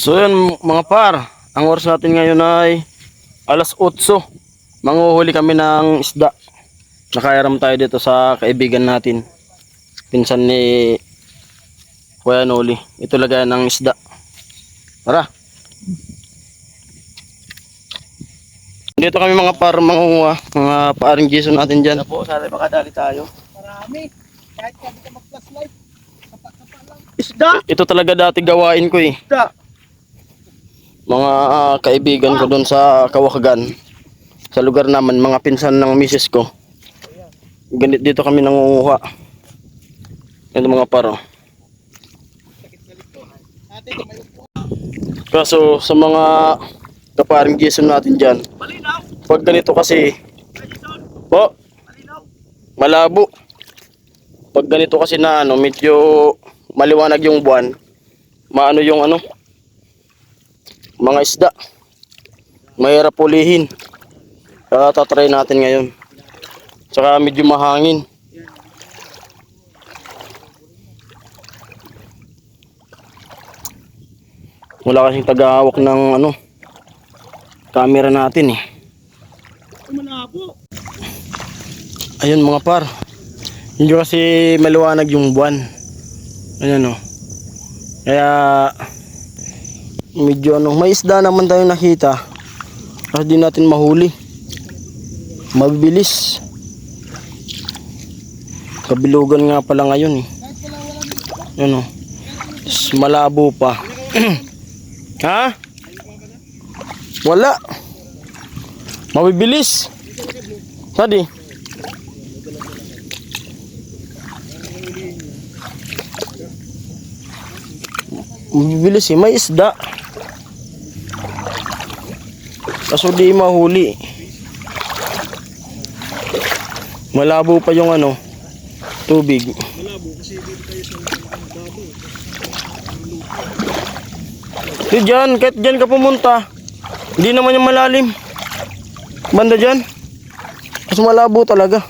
So yun mga par, ang oras natin ngayon ay alas 8. Manguhuli kami ng isda. Nakairam tayo dito sa kaibigan natin. Pinsan ni Kuya Noli. Ito lagayan ng isda. Tara. Dito kami mga par mangunguha. Mga paring Jason natin dyan. Po, sana makadali tayo. Marami. Kahit kami ka mag-flashlight. Kapa-kapa lang. Isda! Ito talaga dati gawain ko eh. Isda! Mga kaibigan ko doon sa Kawakagan. Sa lugar naman, mga pinsan ng misis ko. Ganit dito kami nangunguha. Ito mga paro. Kaso sa mga kaparing Jason natin dyan, Malinaw! pag ganito kasi, po, Malinaw! malabo. Pag ganito kasi na ano, medyo maliwanag yung buwan, maano yung ano, mga isda. Mahirap pulihin. Kaya tatry natin ngayon. Tsaka medyo mahangin. Wala kasing tagahawak ng ano, camera natin eh. Malabo! Ayun mga par. Hindi kasi maliwanag yung buwan. Ayan o. Kaya medyo ano, may isda naman tayo nakita. Kasi di natin mahuli. Mabilis. Kabilugan nga pala ngayon eh. Ayan o. Malabo pa. Ha? Wala. Mabibilis. Sadi. Mabibilis eh. May isda. Kaso di mahuli. Malabo pa yung ano, tubig. Malabo kasi dito tayo sa babo. Di dyan, kahit dyan ka pumunta. Hindi naman yung malalim. Banda dyan. Mas malabo talaga.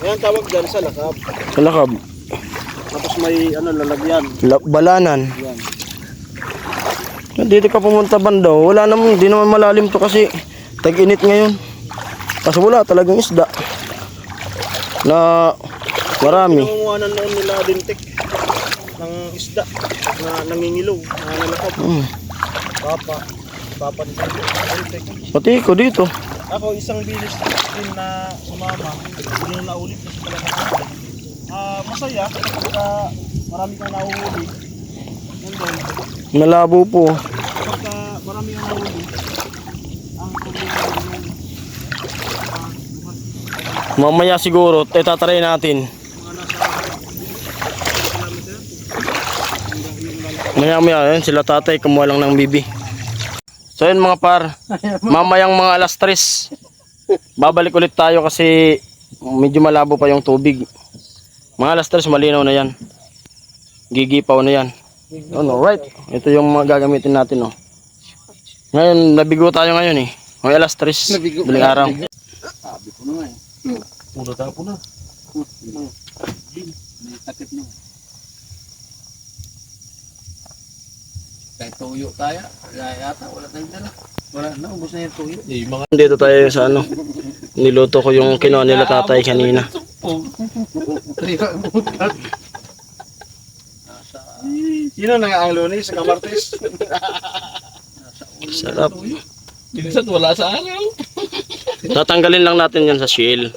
Ayan tawag dyan sa lakab. Sa lakab. Tapos may ano lalagyan. Balanan. Yan. Dito ka pumunta banda. Wala naman, hindi naman malalim to kasi tag-init ngayon. Kasi wala talagang isda. Na marami. Pinangunguhanan noon nila dintik ng isda na nangingilaw, na nalakab. Papa nila dintik. Pati ko dito. Ako isang bilis din na sumama, hindi na naulit kasi talaga. Masaya kapag marami kang nahuhuli. Nandun, Malabo po. kapag marami kang nahuli, ang problema yung Mamaya siguro, tatry natin. mga nasa kilometer. Maya yan, sila tatay kumuha lang ng bibi. So yun mga par, mamayang mga alas 3 babalik ulit tayo kasi medyo malabo pa yung tubig. Mga alas 3 malinaw na yan. Gigipaw na yan. Ano, right? Ito yung mga gagamitin natin oh. Ngayon, nabigo tayo ngayon eh. May alas 3, daling araw. Sabi ko na nga eh. Puro tapo na. May takip na. Kahit tuyo tayo, yata wala tayong dala. Wala na, ubos na yung tuyo. Dito tayo sa ano. Niluto ko yung kinuha nila tatay kanina. Sino na nga ang lunes sa Kamartes? Sarap. Bilisan wala sa araw. Tatanggalin lang natin yan sa shell.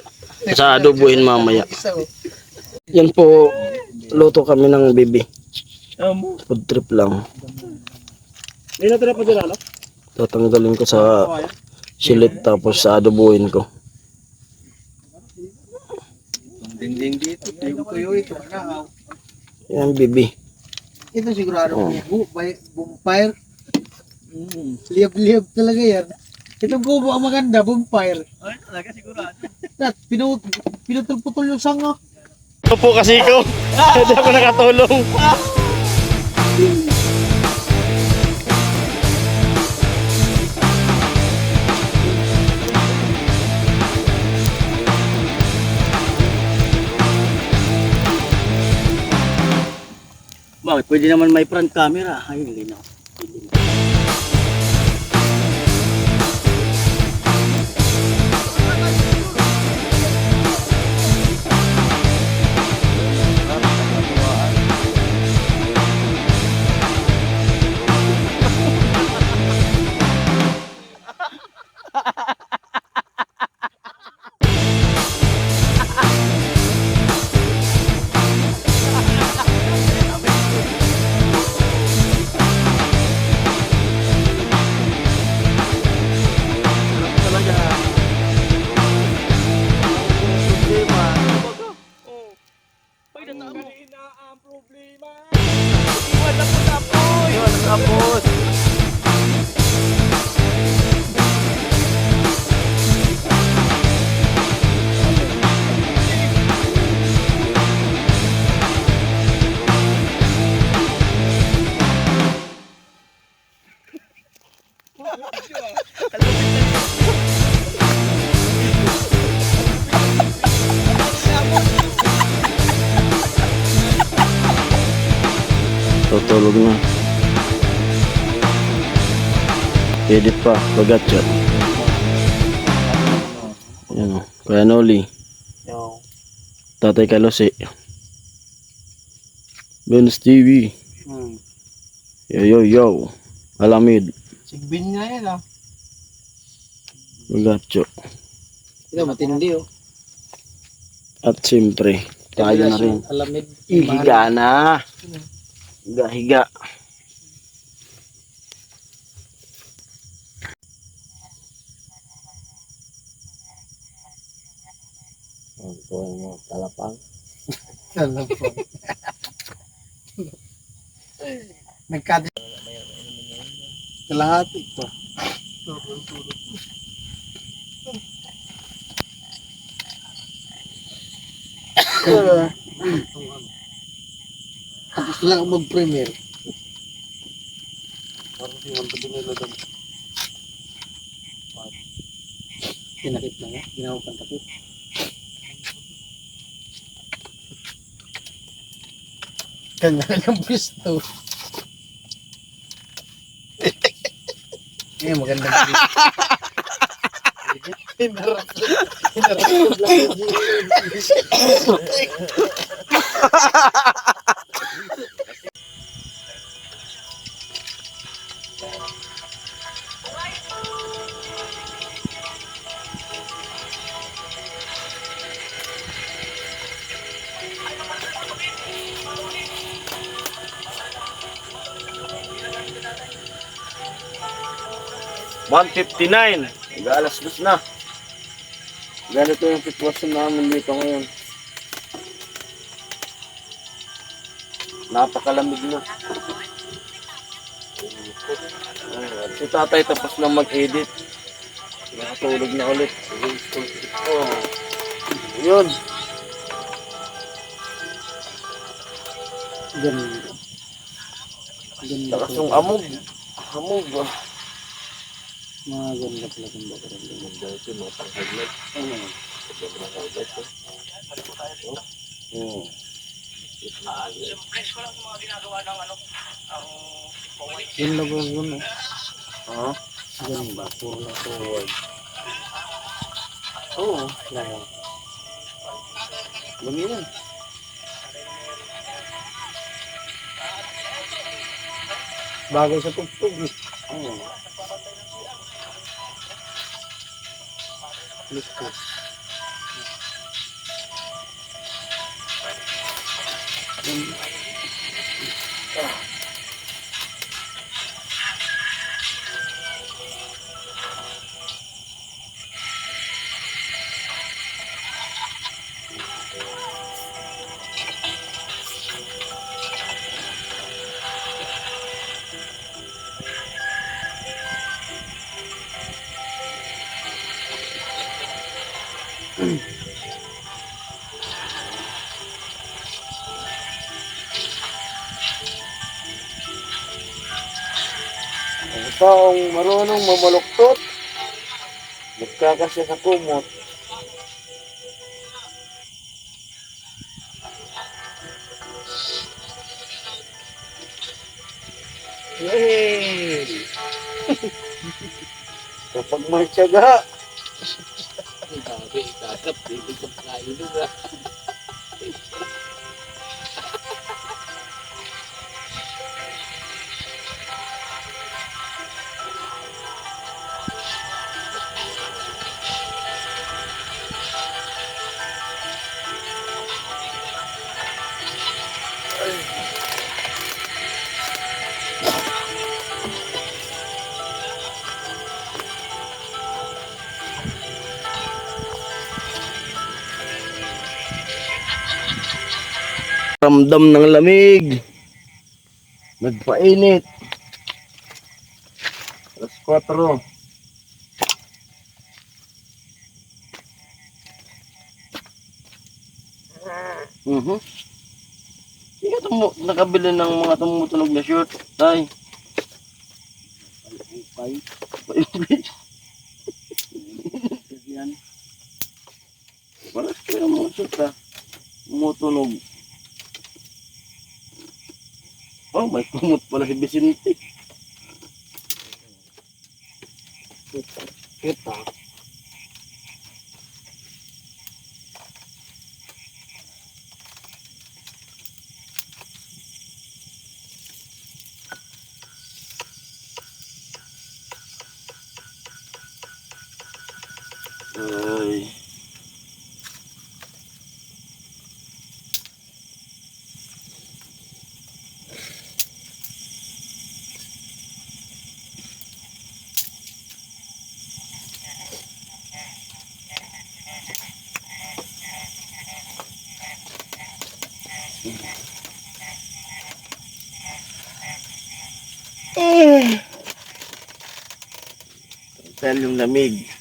Sa adobuhin mamaya. Yan po, luto kami ng bibi. Food trip lang. May natira pa dyan ano? Tatanggalin ko sa silit tapos sa adobuhin ko. Dinding dito, tuyo ito. Yan bibi. Ito sigurado bonfire. Liab-liab talaga yan. Itong kubo ang maganda, bonfire. Ay, talaga sigurado. At pinutol-putol yung sanga. Ito po kasi ko. Hindi ako nakatulong. Bakit? Pwede naman may front camera. Ay, hindi na. Tutulog na. Edit pa, bagatsa. Yan o, Kuya Noli, Yo. Tatay Kalose, Benz TV, yo yo yo, Alamid, Sigbin nga yan ah. bagatso. Ito, matindi oh. At siyempre, tayo na rin. Alamid. Higa na. Higa, higa. Ang mo talapang. Alam po. Nagkadi. Kalahati pa. Tapos lang ako mag-premiere. Tinakip na nga. Ginawa pang takip. Ganyan ang pisto. Eh, magandang pisto. Hinarap ko lang. $159. Mag-alas dos na. Ganito yung sitwasyon namin dito ngayon. Napakalamig na. At si tatay tapos na mag-edit. Nakatulog na ulit. Oh. Yun. Ganda. Ganda. Lakas yung amog. Amog. Mga ganda pala kung bakit ang ganda. Ito, no? Pang-highlight. Sobrang highlight. Oh. Yung logo yun eh. Ha? Ganda. Puro na forward. Oo. Lang. Lumi yan. Bagay sa tugtog eh. Oo. Listo. Ang taong marunong mamaluktot, nagkakasya sa kumot. Dahil kapag may tiyaga, Grabe, kakap. Dito sa kain doon. ramdam ng lamig. Nagpainit. Alas 4. Mhm. Hindi ka nakabili ng mga tumutunog na shirt, tay. Pay. Yan. Paras kayo mga shirt ha. Tumutunog. Oh, may kumot pala si Vicente. Kita. Ay. Dahil yung lamig.